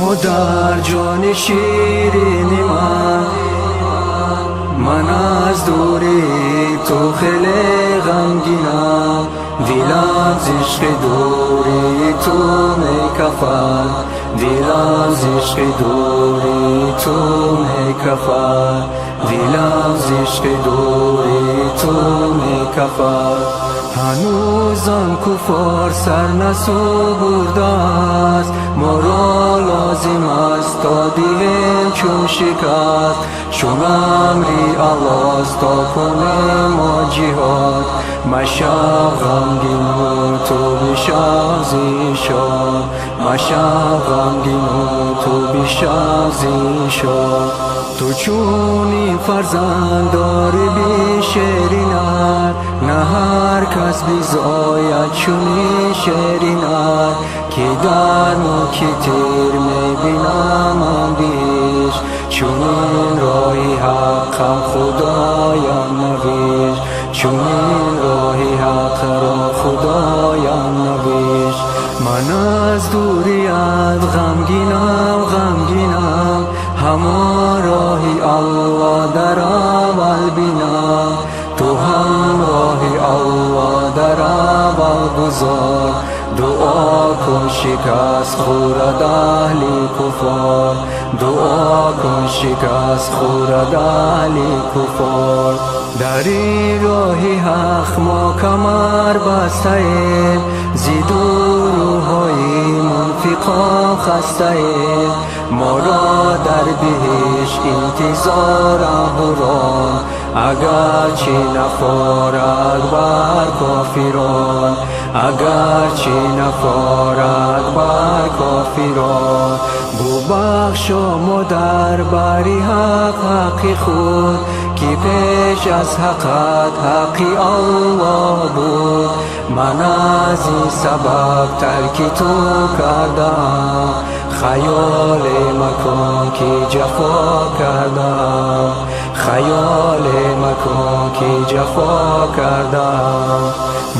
مادر جان شیرین من از دوری تو خیلی غمگینم، دلم ز عشق دوری تو میکفد، دلم ز عشق دوری تو میکفد، دلم ز عشق دوری تو میکفد. هنوزم کفار سر نسوبرده است، ما را لازم است تا دیم چون شکست، چون امری الله است تا کنیم ما جهاد. مشو غمگین و تو بشو زیشان، مشو غمگین و تو بشو زیشان. تو چونی فرزند داری بی شیرینت، نه هر کس بیزاید چونی شیرینت، که در نوک تیر میبینم من بیش، چونین راهی حقم خدایم نویش، چونین راهی حق را خدایم نویش. من از دوریت غمگینم غمگینم، همان راهی الله در اول بینم، تو هم راهی الله در اول گذار. دعا کن شکست خورد اهل کفار، دعا کن شکست خورد اهل کفار. در این راهی حق ما کمر بسته ایم، زیدو روحای منفقان خسته ایم، ما را در بهشت انتظار اهوران، اگر چه نفارد بر کافران، اگر چه نفارد بر کافران. گو بخشا مادر بری حق حقی خود، که پیش از حقت حقی الله بود. من از این سبب ترک تو کردم، خیال مکن که جفا کردم، خیال مکن که جفا کردم.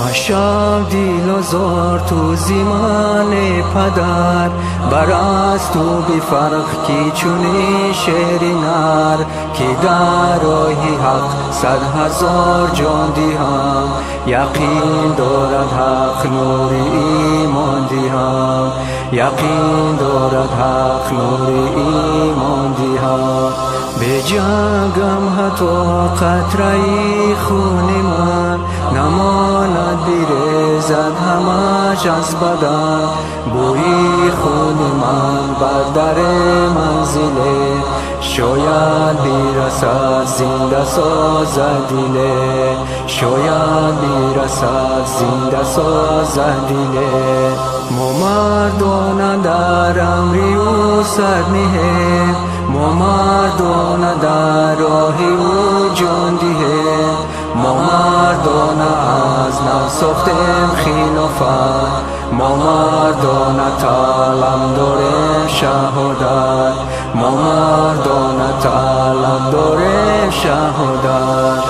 مشو دل آزار تو زمان پدر، بر از تو بفرق که چونی شیرینر، که در راه حق 100,000 جان دهم، یقین دارد حق نور ایمان دهم، یقین دارد حق نور ایمان دهم. به جنگم حتی قطره خون من، نماند بیرزد همش از بدن، بوی خون من بر در منزله، شاید بیرسد زنده سازد دله، شاید بیرسد زنده سازد دله. ما مردان در امری او سر نهیم، ما مردان در راه او جان دهیم، ما مردان از نفس ساختیم خلافت، ما مردان طلب داریم شهادت، ما مردان طلب داریم شهادت.